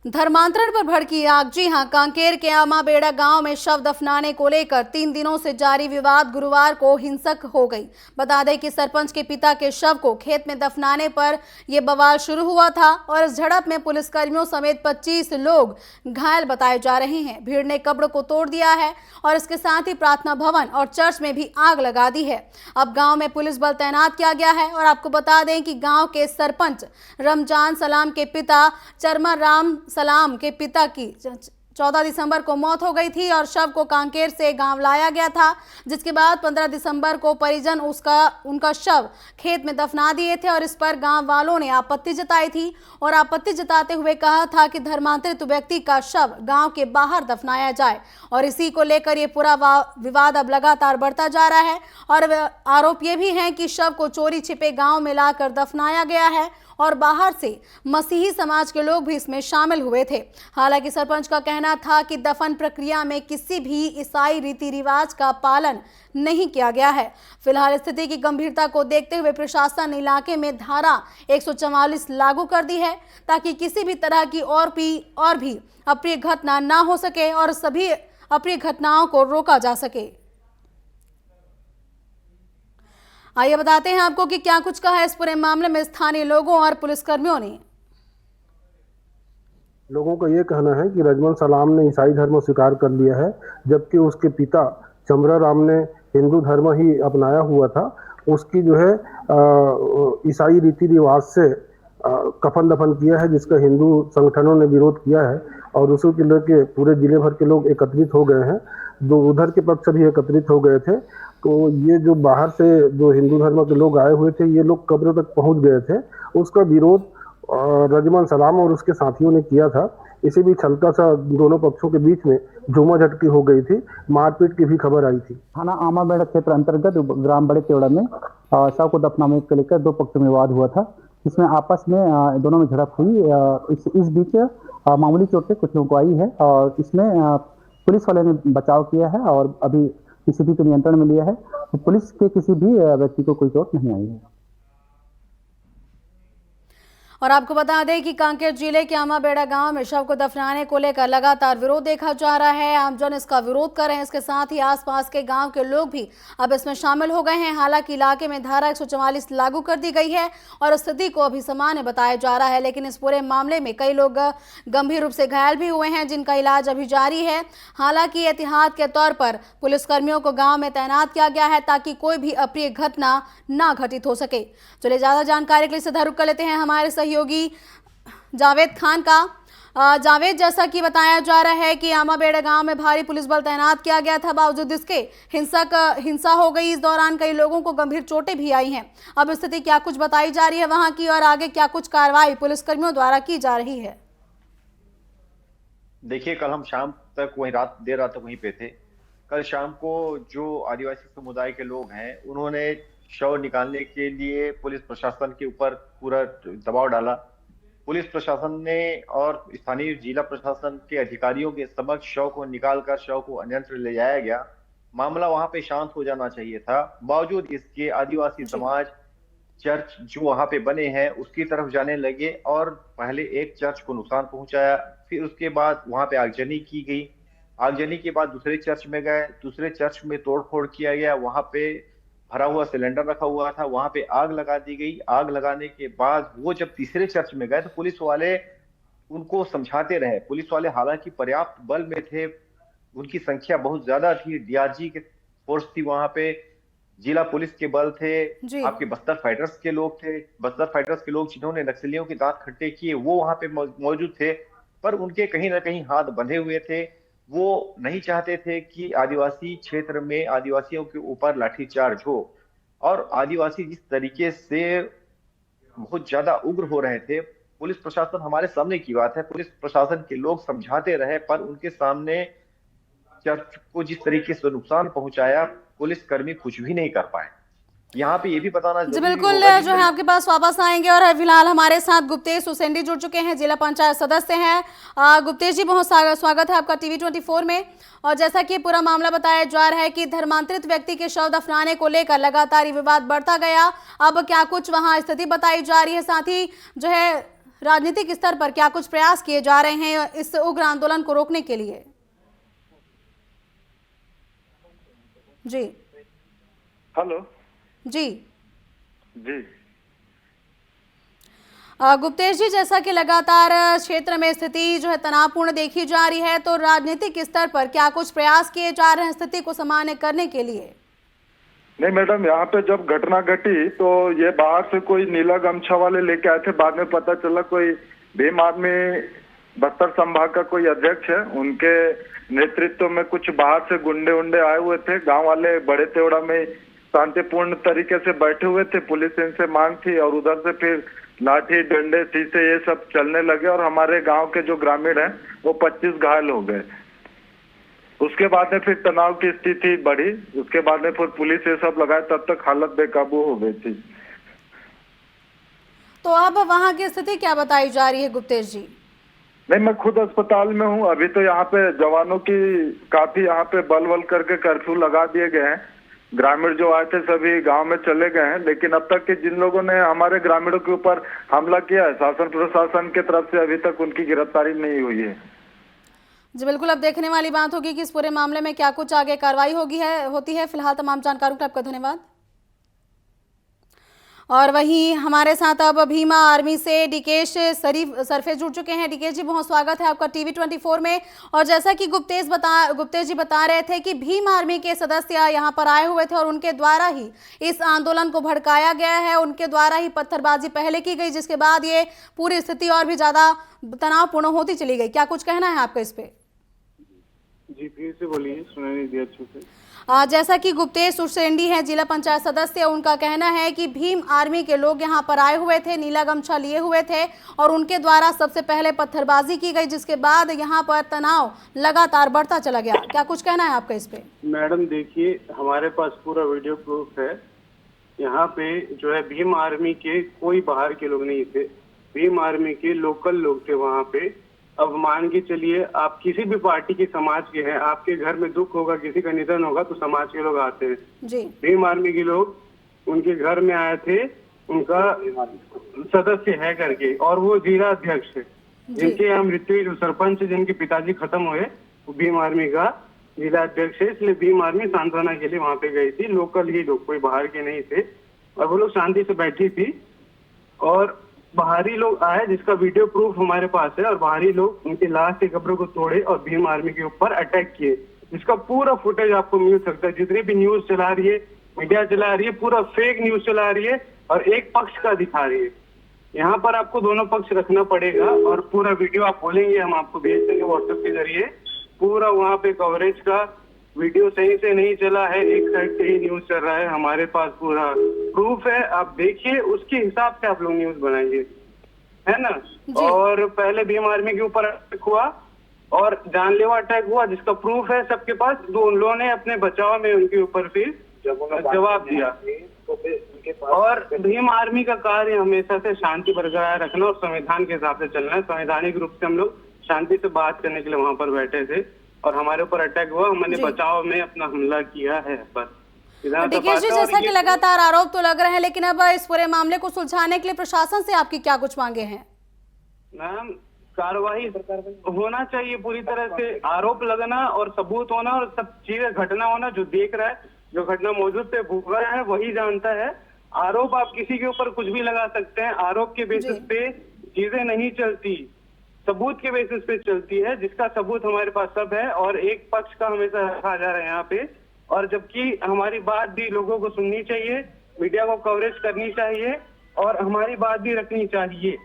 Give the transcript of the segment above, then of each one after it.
धर्मांतरण पर भड़की आग। जी हां, कांकेर के आमाबेड़ा गांव में शव दफनाने को लेकर 3 दिनों से जारी विवाद गुरुवार को हिंसक हो गई। बता दें कि सरपंच के पिता के शव को खेत में दफनाने पर यह बवाल शुरू हुआ था और इस झड़प में पुलिसकर्मियों समेत 25 लोग घायल बताए जा रहे हैं। भीड़ ने कब्र को तोड़ दिया है और इसके साथ ही प्रार्थना भवन और चर्च में भी आग लगा दी है। अब गाँव में पुलिस बल तैनात किया गया है और आपको बता दें कि गाँव के सरपंच रमजान सलाम के पिता चरमर राम सलाम के पिता की 14 दिसंबर को मौत हो गई थी और शव को कांकेर से गांव लाया गया था, जिसके बाद 15 दिसंबर को परिजन उनका शव खेत में दफना दिए थे और इस पर गांव वालों ने आपत्ति जताई थी और आपत्ति जताते हुए कहा था कि धर्मांतरित व्यक्ति का शव गांव के बाहर दफनाया जाए और इसी को लेकर ये पूरा विवाद अब लगातार बढ़ता जा रहा है। और आरोप ये भी है कि शव को चोरी छिपे गाँव में लाकर दफनाया गया है और बाहर से मसीही समाज के लोग भी इसमें शामिल हुए थे। हालांकि सरपंच का कहना था कि दफन प्रक्रिया में किसी भी ईसाई रीति रिवाज का पालन नहीं किया गया है। फिलहाल स्थिति की गंभीरता को देखते हुए प्रशासन ने इलाके में धारा 144 लागू कर दी है ताकि किसी भी तरह की और भी अप्रिय घटना ना हो सके और सभी अप्रिय घटनाओं को रोका जा सके। आइए बताते हैं आपको कि क्या कुछ कहा इस पूरे मामले में स्थानीय लोगों और पुलिसकर्मियों ने। लोगों का ये कहना है कि रजमन सलाम ने ईसाई धर्म स्वीकार कर लिया है, जबकि उसके पिता चमरा राम ने हिंदू धर्म ही अपनाया हुआ था। उसकी जो है ईसाई रीति रिवाज से कफन दफन किया है, जिसका हिंदू संगठनों ने विरोध किया है और उसी के लेके पूरे जिले भर के लोग एकत्रित हो गए हैं। दो उधर के पक्ष भी एकत्रित हो गए थे। तो ये जो बाहर से जो हिंदू धर्म के लोग आए हुए थे, ये लोग कब्र तक पहुंच गए थे। उसका विरोध रजमन सलाम और उसके साथियों ने किया था। इसी बीच हल्का सा दोनों पक्षों के बीच में झूमाझटकी हो गई थी, मारपीट की भी खबर आई थी। थाना आमाबेड़ा क्षेत्र अंतर्गत ग्राम बड़े तेवड़ा में शव को दफनाने को लेकर दो पक्षों में विवाद हुआ था, जिसमें आपस में दोनों में झड़प हुई। इस बीच मामूली चोटें कुछ लोगों को आई है और इसमें पुलिस वाले ने बचाव किया है और अभी स्थिति को नियंत्रण में लिया है। तो पुलिस के किसी भी व्यक्ति को कोई चोट नहीं आई है। और आपको बता दें कि कांकेर जिले के आमाबेड़ा गांव में शव को दफनाने को लेकर लगातार विरोध देखा जा रहा है। आमजन इसका विरोध कर रहे हैं, इसके साथ ही आसपास के गांव के लोग भी अब इसमें शामिल हो गए हैं। हालांकि इलाके में धारा 144 लागू कर दी गई है और स्थिति को अभी सामान्य बताया जा रहा है, लेकिन इस पूरे मामले में कई लोग गंभीर रूप से घायल भी हुए हैं, जिनका इलाज अभी जारी है। हालांकि एहतियात के तौर पर पुलिसकर्मियों को गाँव में तैनात किया गया है ताकि कोई भी अप्रिय घटना ना घटित हो सके। चलिए ज्यादा जानकारी के लिए सीधा रुख कर लेते हैं हमारे सहयोगी जावेद खान का। जावेद, जैसा कि बताया जा रहा है कि आमाबेड़ा गांव में भारी पुलिस बल तैनात किया गया था, बावजूद इसके हिंसा हो गई। इस दौरान कई लोगों को गंभीर चोटें भी आई हैं। अब स्थिति क्या कुछ बताई जा रही है वहां की और आगे क्या कुछ कार्रवाई पुलिसकर्मियों द्वारा की जा रही है? देखिए, कल हम शाम तक देर रात तक वहीं पे थे। कल शाम को जो आदिवासी समुदाय के लोग हैं, उन्होंने शव निकालने के लिए पुलिस प्रशासन के ऊपर पूरा दबाव डाला। पुलिस प्रशासन ने और स्थानीय जिला प्रशासन के अधिकारियों के समक्ष शव को निकालकर शव को अन्यत्र ले जाया गया। मामला वहां पे शांत हो जाना चाहिए था। बावजूद इसके आदिवासी समाज चर्च जो वहां पे बने हैं उसकी तरफ जाने लगे और पहले एक चर्च को नुकसान पहुंचाया। फिर उसके बाद वहां पे आगजनी की गई। आगजनी के बाद दूसरे चर्च में गए, दूसरे चर्च में तोड़फोड़ किया गया। वहां पे भरा हुआ सिलेंडर रखा हुआ था, वहां पे आग लगा दी गई। आग लगाने के बाद वो जब तीसरे चर्च में गए तो पुलिस वाले उनको समझाते रहे। पुलिस वाले हालांकि पर्याप्त बल में थे, उनकी संख्या बहुत ज्यादा थी। डीआरजी के फोर्स थी वहां पे, जिला पुलिस के बल थे, आपके बस्तर फाइटर्स के लोग थे। बस्तर फाइटर्स के लोग जिन्होंने नक्सलियों के दांत खट्टे किए वो वहां पे मौजूद थे, पर उनके कहीं ना कहीं हाथ बंधे हुए थे। वो नहीं चाहते थे कि आदिवासी क्षेत्र में आदिवासियों के ऊपर लाठीचार्ज हो। और आदिवासी जिस तरीके से बहुत ज्यादा उग्र हो रहे थे, पुलिस प्रशासन हमारे सामने की बात है, पुलिस प्रशासन के लोग समझाते रहे, पर उनके सामने चर्च को जिस तरीके से नुकसान पहुंचाया, पुलिसकर्मी कुछ भी नहीं कर पाए। यहाँ पे ये भी बताना जी बिल्कुल, जो है आपके पास वापस आएंगे और फिलहाल हमारे साथ गुप्तेश उसेंडी जुड़ चुके हैं, जिला पंचायत सदस्य हैं। गुप्तेश जी, बहुत सारा स्वागत है आपका टीवी 24 में। और जैसा कि पूरा मामला बताया जा रहा है कि धर्मांतरित व्यक्ति के शव दफनाने को लेकर लगातार विवाद बढ़ता गया, अब क्या कुछ वहां स्थिति बताई जा रही है, साथ ही जो है राजनीतिक स्तर पर क्या कुछ प्रयास किए जा रहे हैं इस उग्र आंदोलन को रोकने के लिए? जी हेलो जी जी। गुप्तेश जी, जैसा कि लगातार क्षेत्र में स्थिति जो है तनावपूर्ण देखी जा रही है, तो राजनीतिक स्तर पर क्या कुछ प्रयास किए जा रहे हैं स्थिति को सामान्य करने के लिए? नहीं मैडम, यहाँ पे जब घटना घटी तो ये बाहर से कोई नीला गमछा वाले लेके आए थे। बाद में पता चला कोई भीम आर्मी बस्तर संभाग का कोई अध्यक्ष है, उनके नेतृत्व में कुछ बाहर से गुंडे उंडे आए हुए थे। गांव वाले बड़े तेवड़ा में शांतिपूर्ण तरीके से बैठे हुए थे, पुलिस इनसे मांग थी और उधर से फिर लाठी डंडे शीशे ये सब चलने लगे और हमारे गांव के जो ग्रामीण हैं वो 25 घायल हो गए। उसके बाद में फिर तनाव की स्थिति बढ़ी, उसके बाद में फिर पुलिस ये सब लगाए, तब तक हालत बेकाबू हो गई थी। तो अब वहां की स्थिति क्या बताई जा रही है गुप्तेश जी? नहीं, मैं खुद अस्पताल में हूँ। अभी तो यहाँ पे जवानों की काफी यहाँ पे बल करके कर्फ्यू लगा दिए गए हैं। ग्रामीण जो आए थे सभी गांव में चले गए हैं, लेकिन अब तक के जिन लोगों ने हमारे ग्रामीणों के ऊपर हमला किया है, शासन प्रशासन की तरफ से अभी तक उनकी गिरफ्तारी नहीं हुई है। जी बिल्कुल, अब देखने वाली बात होगी कि इस पूरे मामले में क्या कुछ आगे कार्रवाई होती है। फिलहाल तमाम जानकारियों के लिए आपका धन्यवाद। और वहीं हमारे साथ अब भीमा आर्मी से डीकेश सरफेस जुड़ चुके हैं। डीकेश जी, बहुत स्वागत है आपका टीवी 24 में। और जैसा कि गुप्तेश जी बता रहे थे कि भीम आर्मी के सदस्य यहाँ पर आए हुए थे और उनके द्वारा ही इस आंदोलन को भड़काया गया है, उनके द्वारा ही पत्थरबाजी पहले की गई, जिसके बाद ये पूरी स्थिति और भी ज्यादा तनावपूर्ण होती चली गई। क्या कुछ कहना है आपका इस पे? जी फिर से बोलिए, सुनाई नहीं दिया अच्छे से। जैसा कि गुप्तेश उर्सेंडी हैं, जिला पंचायत सदस्य, उनका कहना है कि भीम आर्मी के लोग यहां पर आए हुए थे, नीला गमछा लिए हुए थे और उनके द्वारा सबसे पहले पत्थरबाजी की गई, जिसके बाद यहां पर तनाव लगातार बढ़ता चला गया। क्या कुछ कहना है आपका इस पे? मैडम देखिए, हमारे पास पूरा वीडियो प्रूफ है। यहाँ पे जो है भीम आर्मी के कोई बाहर के लोग नहीं थे, भीम आर्मी के लोकल लोग थे वहाँ पे। अब मान के चलिए, आप किसी भी पार्टी के समाज के हैं, आपके घर में दुख होगा, किसी का निधन होगा तो समाज के लोग आते हैं। जी, भीम आर्मी के लोग उनके घर में आए थे, उनका सदस्य है करके, और वो जिला अध्यक्ष है, जिनके यहाँ मृत्यु सरपंच जिनके पिताजी खत्म हुए, वो भीम आर्मी का जिला अध्यक्ष है। इसलिए भीम आर्मी सांत्वना के लिए वहां पे गई थी। लोकल ही लोग, कोई बाहर के नहीं थे, और वो लोग शांति से बैठी थी। और बाहरी लोग आए, जिसका वीडियो प्रूफ हमारे पास है, और बाहरी लोग उनकी लाश के कब्रों को तोड़े और भीम आर्मी के ऊपर अटैक किए। इसका पूरा फुटेज आपको मिल सकता है। जितनी भी न्यूज चला रही है, मीडिया चला रही है, पूरा फेक न्यूज चला रही है और एक पक्ष का दिखा रही है। यहाँ पर आपको दोनों पक्ष रखना पड़ेगा और पूरा वीडियो आप बोलेंगे, हम आपको भेज देंगे व्हाट्सएप के जरिए। पूरा वहाँ पे कवरेज का वीडियो सही से नहीं चला है, एक साइड से ही न्यूज चल रहा है। हमारे पास पूरा प्रूफ है, आप देखिए, उसके हिसाब से आप लोग न्यूज बनाइए, है ना। और पहले भीम आर्मी के ऊपर अटैक हुआ और जानलेवा अटैक हुआ, जिसका प्रूफ है सबके पास। उन लोगों ने अपने बचाव में उनके ऊपर फिर जवाब दिया। और भीम आर्मी का कार्य हमेशा से शांति बरकरार रखना और संविधान के हिसाब से चलना है। संवैधानिक रूप से हम लोग शांति से बात करने के लिए वहां पर बैठे थे और हमारे ऊपर अटैक हुआ, हमने बचाव में अपना हमला किया है। बस डीकेश जी, जैसा कि लगातार आरोप तो लग रहे हैं, लेकिन अब इस पूरे मामले को सुलझाने के लिए प्रशासन से आपकी क्या कुछ मांगे हैं? मैम, कार्रवाई होना चाहिए पूरी तरह से। आरोप लगना और सबूत होना और सब चीजें घटना होना, जो देख रहा है, जो घटना मौजूद पे भूख रहा है, वही जानता है। आरोप आप किसी के ऊपर कुछ भी लगा सकते हैं, आरोप के बेसिस पे चीजें नहीं चलती, सबूत के बेसिस पे चलती है, जिसका सबूत हमारे पास सब है। और एक पक्ष का हमेशा रखा जा रहा है यहाँ पे, और जबकि हमारी बात भी लोगों को सुननी चाहिए, मीडिया को कवरेज करनी चाहिए और हमारी बात भी रखनी चाहिए।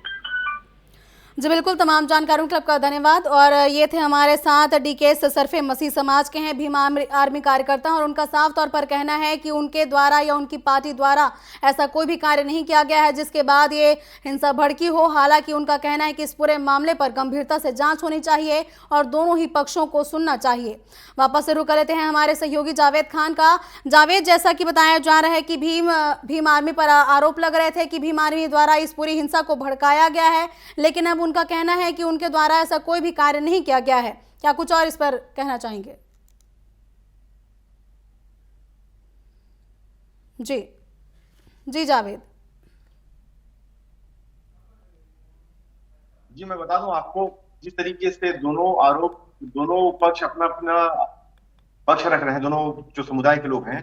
जी बिल्कुल, तमाम जानकारियों के लिए आपका धन्यवाद। और ये थे हमारे साथ डीकेश सरफे मसीह समाज के हैं, भीम आर्मी कार्यकर्ता, और उनका साफ तौर पर कहना है कि उनके द्वारा या उनकी पार्टी द्वारा ऐसा कोई भी कार्य नहीं किया गया है जिसके बाद ये हिंसा भड़की हो। हालांकि उनका कहना है कि इस पूरे मामले पर गंभीरता से जांच होनी चाहिए और दोनों ही पक्षों को सुनना चाहिए। वापस से रुक कर लेते हैं हमारे सहयोगी जावेद खान का। जावेद, जैसा कि बताया जा रहा है कि भीम आर्मी पर आरोप लग रहे थे कि भीम आर्मी द्वारा इस पूरी हिंसा को भड़काया गया है, लेकिन अब उनका कहना है कि उनके द्वारा ऐसा कोई भी कार्य नहीं किया गया है। क्या कुछ और इस पर कहना चाहेंगे? जी जावेद। जी मैं बता दूं आपको, जिस तरीके से दोनों पक्ष अपना अपना पक्ष रख रहे हैं, दोनों जो समुदाय के लोग हैं,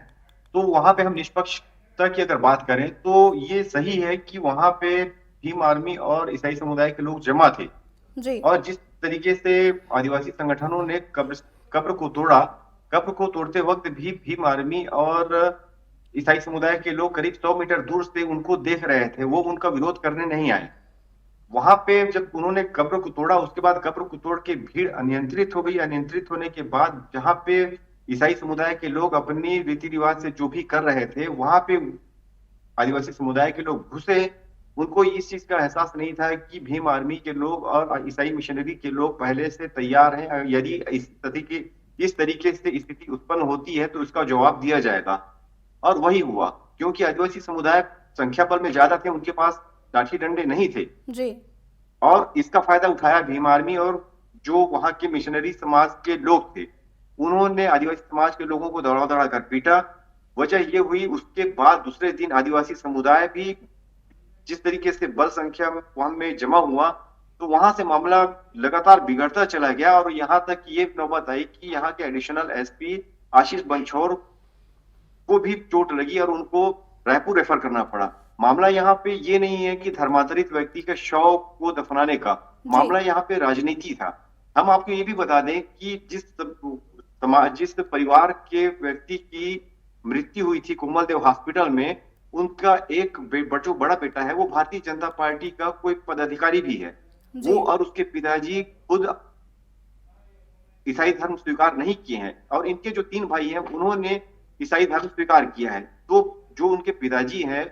तो वहां पे हम निष्पक्षता की अगर बात करें तो ये सही है कि वहां पे भीम आर्मी और ईसाई समुदाय के लोग जमा थे। जी। और जिस तरीके से आदिवासी संगठनों ने कब्र को तोड़ा, कब्र को तोड़ते वक्त भी भीम आर्मी और ईसाई समुदाय के लोग करीब 100 मीटर दूर से उनको देख रहे थे, वो उनका विरोध करने नहीं आए। वहां पे जब उन्होंने कब्र को तोड़ा, उसके बाद कब्र को तोड़ के भीड़ अनियंत्रित हो गई। अनियंत्रित होने के बाद जहां पे ईसाई समुदाय के लोग अपनी रीति रिवाज से जो भी कर रहे थे, वहां पे आदिवासी समुदाय के लोग घुसे। उनको इस चीज का एहसास नहीं था कि भीम आर्मी के लोग और ईसाई मिशनरी के लोग पहले से तैयार हैं, यदि इस तरीके से स्थिति उत्पन्न होती है तो इसका जवाब दिया जाएगा। और वही हुआ, क्योंकि आदिवासी समुदाय संख्या बल में ज्यादा थे, उनके पास लाठी डंडे नहीं थे जी। और इसका फायदा उठाया भीम आर्मी। और जो वहां के मिशनरी समाज के लोग थे, उन्होंने आदिवासी समाज के लोगों को दौड़ा दौड़ा कर पीटा। वजह ये हुई, उसके बाद दूसरे दिन आदिवासी समुदाय भी जिस तरीके से बल संख्या में जमा हुआ, तो वहां से मामला लगातार बिगड़ता चला गया और यहाँ तक ये नौबत आई कि यहाँ के एडिशनल एसपी आशीष बंछोर को भी चोट लगी और उनको रायपुर रेफर करना पड़ा। मामला यहाँ पे ये नहीं है कि धर्मांतरित व्यक्ति के शव को दफनाने का, मामला यहाँ पे राजनीति था। हम आपको ये भी बता दें कि जिस परिवार के व्यक्ति की मृत्यु हुई थी कोमल देव हॉस्पिटल में, उनका एक जो बड़ा बेटा है वो भारतीय जनता पार्टी का कोई पदाधिकारी भी है। वो और उसके पिताजी खुद ईसाई धर्म स्वीकार नहीं किए हैं और इनके जो 3 भाई हैं उन्होंने ईसाई धर्म स्वीकार किया है। तो जो उनके पिताजी हैं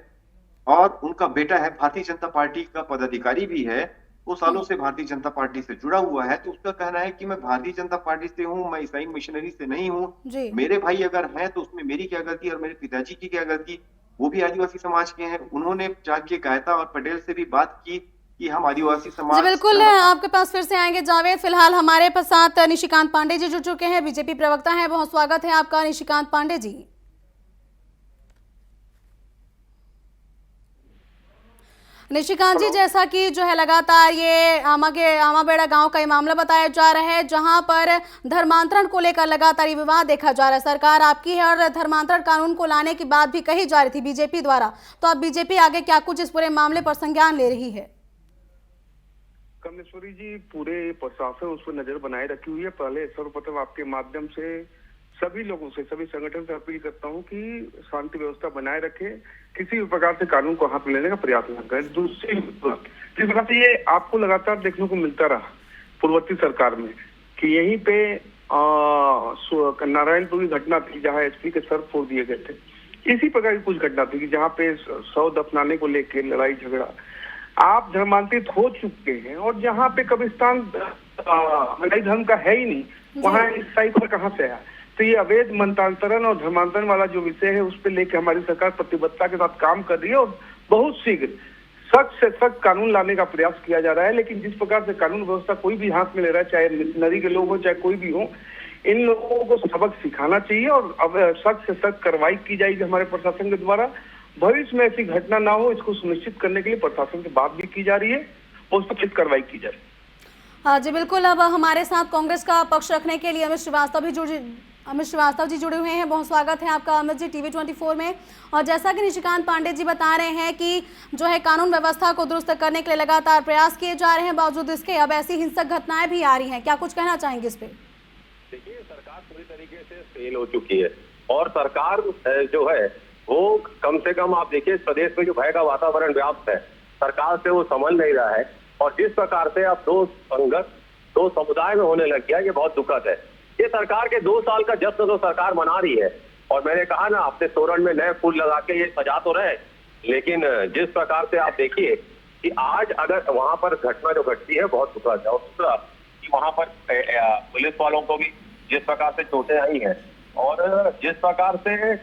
और उनका बेटा है भारतीय जनता पार्टी का पदाधिकारी भी है, वो सालों से भारतीय जनता पार्टी से जुड़ा हुआ है। तो उसका कहना है कि मैं भारतीय जनता पार्टी से हूँ, मैं ईसाई मिशनरी से नहीं हूँ। मेरे भाई अगर हैं तो उसमें मेरी क्या गलती और मेरे पिताजी की क्या गलती। वो भी आदिवासी समाज के हैं। उन्होंने जाके कायता और पटेल से भी बात की कि हम आदिवासी समाज। बिल्कुल, आपके पास फिर से आएंगे जावेद। फिलहाल हमारे साथ निशिकांत पांडे जी जुड़ चुके हैं, बीजेपी प्रवक्ता हैं। बहुत स्वागत है आपका निशिकांत पांडे जी। निशिकांत जी, जैसा कि जो है लगातार ये आमाबेड़ा गांव का ये मामला बताया जा रहा है, जहां पर धर्मांतरण को लेकर लगातार ये विवाद देखा जा रहा है। सरकार आपकी है और धर्मांतरण कानून को लाने की बात भी कही जा रही थी बीजेपी द्वारा, तो अब बीजेपी आगे क्या कुछ इस पूरे मामले पर संज्ञान ले रही है? कमलेश्वरी जी, पूरे प्रशासन उस पर नजर बनाए रखी हुई है। पहले सर्वप्रथम आपके माध्यम से सभी लोगों से, सभी संगठन से अपील करता हूं कि शांति व्यवस्था बनाए रखें, किसी भी प्रकार से कानून को हाथ में लेने का प्रयास न करें। दूसरी, जिस प्रकार से ये आपको लगातार देखने को मिलता रहा पूर्ववर्ती सरकार में कि यहीं पे नारायणपुर की घटना थी जहां एसपी के सर फोड़ दिए गए थे, इसी प्रकार की कुछ घटना थी कि जहाँ पे शव दफनाने को लेकर लड़ाई झगड़ा। आप धर्मांतरित हो चुके हैं और जहाँ पे कब्रिस्तान ईसाई धर्म का है ही नहीं, वहाँ ईसाई पर कहाँ से आया? तो ये अवैध मंतांतरण और धर्मांतरण वाला जो विषय है, उस पर लेकर हमारी सरकार प्रतिबद्धता के साथ काम कर रही है और बहुत शीघ्र सख्त से सख्त कानून लाने का प्रयास किया जा रहा है। लेकिन जिस प्रकार से कानून व्यवस्था कोई भी हाथ में ले रहा है, चाहे मिशनरी के लोग हो चाहे कोई भी हो, इन लोगों को सबक सिखाना चाहिए और अब सख्त से सख्त कार्रवाई की जाएगी हमारे प्रशासन के द्वारा। भविष्य में ऐसी घटना ना हो, इसको सुनिश्चित करने के लिए प्रशासन से बात भी की जा रही है और उस पर उचित कार्रवाई की जा रही है। हाँ जी बिल्कुल। अब हमारे साथ कांग्रेस का पक्ष रखने के लिए अमित श्रीवास्तव जी जुड़े हुए हैं। बहुत स्वागत है आपका अमित जी TV 24 में। और जैसा कि निशिकांत पांडे जी बता रहे हैं कि जो है कानून व्यवस्था को दुरुस्त करने के लिए लगातार प्रयास किए जा रहे हैं, बावजूद इसके अब ऐसी हिंसक घटनाएं भी आ रही हैं, क्या कुछ कहना चाहेंगे इस पे? देखिए, सरकार पूरी तरीके से फेल हो चुकी है और सरकार जो है वो कम से कम आप देखिए प्रदेश में जो भय का वातावरण व्याप्त है, सरकार से वो संभल नहीं रहा है। और जिस प्रकार से अब दो समुदाय में होने लग गया, ये बहुत दुखद है। ये सरकार के 2 साल का जश्न तो सरकार मना रही है और मैंने कहा ना, अपने तोरण में नए फूल लगा के ये सजा तो रहे, लेकिन जिस प्रकार से आप देखिए कि आज अगर वहां पर घटना जो घटती है बहुत दुखद है। और दूसरा कि वहां पर पुलिस वालों को भी जिस प्रकार से चोटें आई हैं और जिस प्रकार से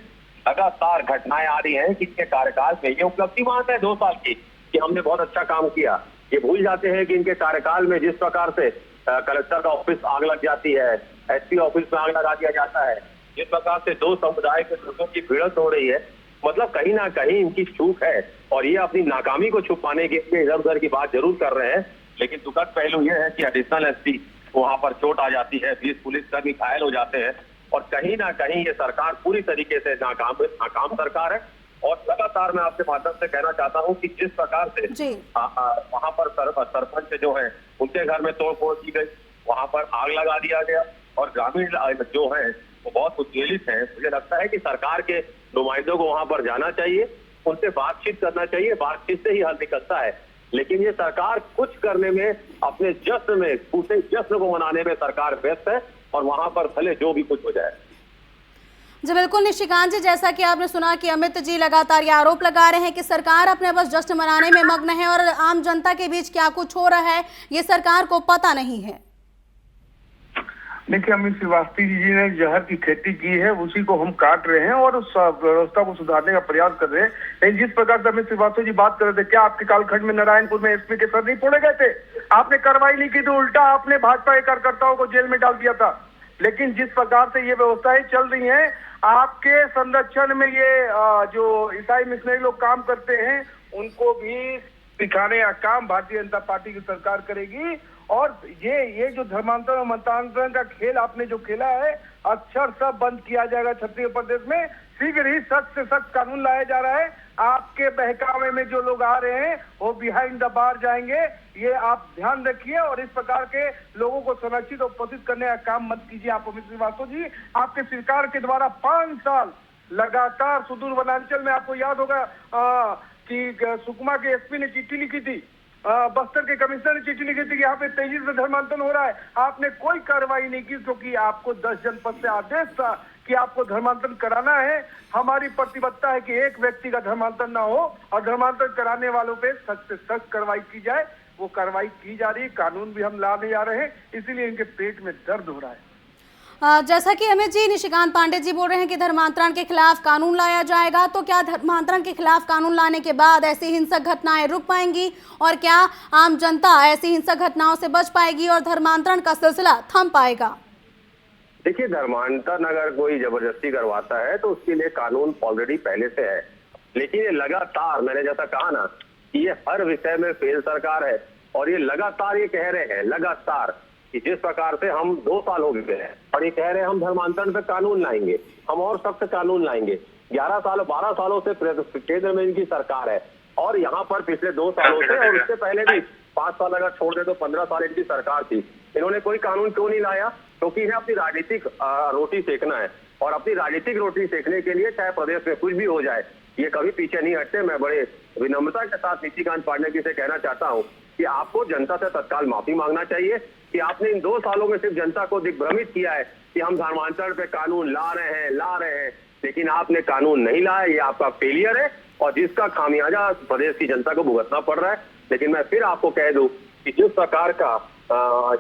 लगातार घटनाएं आ रही हैं कि इनके कार्यकाल में, ये उपलब्धि बात है 2 साल की कि हमने बहुत अच्छा काम किया। ये भूल जाते हैं कि इनके कार्यकाल में जिस प्रकार से कलेक्टर का ऑफिस आग लग जाती है, एसपी ऑफिस में आग लगा दिया जाता है, जिस प्रकार से 2 समुदाय के लोगों की भिड़ंत हो रही है, मतलब कहीं ना कहीं इनकी चूक है और ये अपनी नाकामी को छुपाने के लिए इधर उधर की बात जरूर कर रहे हैं। लेकिन दुखद पहलू यह है कि एडिशनल एसपी वहां पर चोट आ जाती है, 20 पुलिसकर्मी घायल हो जाते हैं और कहीं ना कहीं ये सरकार पूरी तरीके से नाकाम सरकार है। और लगातार मैं आपके माध्यम से कहना चाहता हूं कि जिस प्रकार से वहां पर सरपंच जो है उनके घर में तोड़फोड़ की गई, वहां पर आग लगा दिया गया और ग्रामीण जो है वो बहुत उत्तेजित है। मुझे लगता है कि सरकार के नुमाइंदों को वहां पर जाना चाहिए, उनसे बातचीत करना चाहिए, बातचीत से ही हल निकलता है। लेकिन ये सरकार कुछ करने में, अपने जश्न में, टूटे जश्न को मनाने में सरकार व्यस्त है और वहां पर भले जो भी कुछ हो जाए। जी बिल्कुल निशिकांत जी, जैसा कि आपने सुना कि अमित जी लगातार ये आरोप लगा रहे हैं कि सरकार अपने बस जश्न मनाने में मग्न है और आम जनता के बीच क्या कुछ हो रहा है ये सरकार को पता नहीं है। देखिए, अमित श्रीवास्तव जी ने जहर की खेती की है, उसी को हम काट रहे हैं और उस व्यवस्था को सुधारने का प्रयास कर रहे हैं। लेकिन जिस प्रकार से अमित श्रीवास्तव जी बात कर रहे थे, क्या आपके कालखंड में नारायणपुर में एसपी के सर नहीं फोड़े गए थे? आपने कार्रवाई नहीं की तो उल्टा आपने भाजपा के कार्यकर्ताओं को जेल में डाल दिया था। लेकिन जिस प्रकार से ये व्यवस्थाएं चल रही हैं, आपके संरक्षण में ये जो ईसाई मिशनरी लोग काम करते हैं उनको भी सिखाने का काम भारतीय जनता पार्टी की सरकार करेगी। और ये जो धर्मांतरण और मतांतरण का खेल आपने जो खेला है, अक्षर सब बंद किया जाएगा छत्तीसगढ़ प्रदेश में। शीघ्र ही सख्त से सख्त कानून लाया जा रहा है। आपके बहकावे में जो लोग आ रहे हैं वो बिहाइंड द बार जाएंगे, ये आप ध्यान रखिए। और इस प्रकार के लोगों को संरक्षित और प्रोत्साहित करने का काम मत कीजिए। आप अमित श्रीवास्तव जी, आपके सरकार के द्वारा 5 साल लगातार सुदूर वनांचल में, आपको याद होगा कि सुकमा के एसपी ने चिट्ठी लिखी थी, बस्तर के कमिश्नर ने चिट्ठी लिखी थी कि यहाँ पे तेजी से धर्मांतरण हो रहा है। आपने कोई कार्रवाई नहीं की क्योंकि आपको 10 जनपद से आदेश था कि आपको धर्मांतरण कराना है। हमारी प्रतिबद्धता है कि एक व्यक्ति का धर्मांतरण ना हो और धर्मांतरण कराने वालों पे सख्त से सख्त कार्रवाई की जाए। वो कार्रवाई की जा रही है, कानून भी हम लाने जा रहे हैं, इसीलिए इनके पेट में दर्द हो रहा है। जैसा कि अमित जी, निशिकांत पांडे जी बोल रहे हैं कि धर्मांतरण के खिलाफ कानून लाया जाएगा, तो क्या धर्मांतरण के खिलाफ कानून लाने के बाद ऐसी हिंसक घटनाएं रुक पाएंगी और क्या आम जनता ऐसी हिंसक घटनाओं से बच पाएगी और धर्मांतरण का सिलसिला थम पाएगा? देखिए, धर्मांतरण अगर कोई जबरदस्ती करवाता है तो उसके लिए कानून ऑलरेडी पहले से है। लेकिन ये लगातार, मैंने जैसा कहा ना कि ये हर विषय में फेल सरकार है और ये लगातार ये कह रहे हैं लगातार कि जिस प्रकार से हम 2 साल हो गए हैं और ये कह रहे हैं हम धर्मांतरण पे कानून लाएंगे, हम और सख्त कानून लाएंगे। 12 सालों से केंद्र में इनकी सरकार है और यहाँ पर पिछले 2 सालों से और उससे पहले भी 5 साल अगर छोड़ दे तो 15 साल इनकी सरकार थी। इन्होंने कोई कानून क्यों नहीं लाया? क्योंकि इन्हें अपनी राजनीतिक रोटी सेकना है और अपनी राजनीतिक रोटी सेकने के लिए चाहे प्रदेश में कुछ भी हो जाए, ये कभी पीछे नहीं हटते। मैं बड़े विनम्रता के साथ निशिकांत पांडे जी से कहना चाहता हूँ कि आपको जनता से तत्काल माफी मांगना चाहिए कि आपने इन 2 सालों में सिर्फ जनता को दिग्भ्रमित किया है कि हम धर्मांतरण पे कानून ला रहे हैं, लेकिन आपने कानून नहीं लाया। ये आपका फेलियर है और जिसका खामियाजा प्रदेश की जनता को भुगतना पड़ रहा है। लेकिन मैं फिर आपको कह दूं कि जिस प्रकार का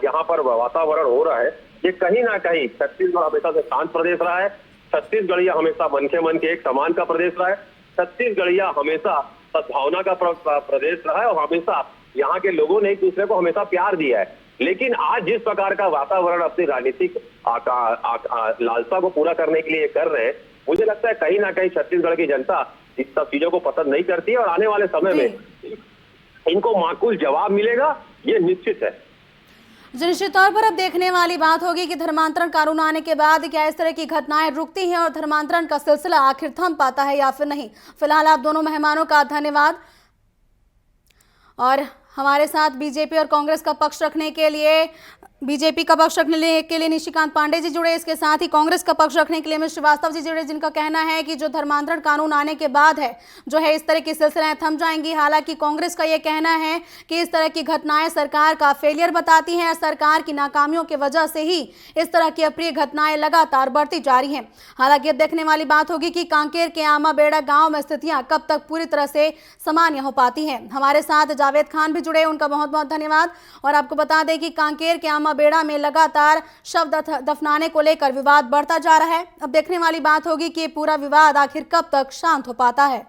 यहाँ पर वातावरण हो रहा है, ये कहीं ना कहीं छत्तीसगढ़ हमेशा से शांत प्रदेश रहा है। छत्तीसगढ़िया हमेशा मन के एक समान का प्रदेश रहा है। छत्तीसगढ़िया हमेशा सद्भावना का प्रदेश रहा है और हमेशा यहाँ के लोगों ने एक दूसरे को हमेशा प्यार दिया है। लेकिन आज जिस प्रकार का वातावरण अपनी राजनीतिक लालसा को पूरा करने के लिए कर रहे हैं, मुझे लगता है कहीं ना कहीं छत्तीसगढ़ की जनता इस सब चीजों को पसंद नहीं करती है और आने वाले समय में इनको माकूल जवाब मिलेगा, ये निश्चित है। निश्चित तौर पर अब देखने वाली बात होगी कि धर्मांतरण कानून आने के बाद क्या इस तरह की घटनाएं रुकती हैं और धर्मांतरण का सिलसिला आखिर थम पाता है या फिर नहीं। फिलहाल आप दोनों मेहमानों का धन्यवाद। और हमारे साथ बीजेपी और कांग्रेस का पक्ष रखने के लिए निशिकांत पांडे जी जुड़े, इसके साथ ही कांग्रेस का पक्ष रखने के लिए अमित श्रीवास्तव जी जुड़े, जिनका कहना है कि जो धर्मांतरण कानून आने के बाद है जो है इस तरह की सिलसिलाएं थम जाएंगी। हालांकि कांग्रेस का यह कहना है कि इस तरह की घटनाएं सरकार का फेलियर बताती हैं, सरकार की नाकामियों की वजह से ही इस तरह की अप्रिय घटनाएं लगातार बढ़ती जा रही हैं। हालांकि अब देखने वाली बात होगी कि कांकेर के आमाबेड़ा गाँव में स्थितियां कब तक पूरी तरह से सामान्य हो पाती हैं। हमारे साथ जावेद खान भी जुड़े, उनका बहुत बहुत धन्यवाद। और आपको बता दें कि कांकेर के आमाबेड़ा में लगातार शव दफनाने को लेकर विवाद बढ़ता जा रहा है। अब देखने वाली बात होगी कि पूरा विवाद आखिर कब तक शांत हो पाता है।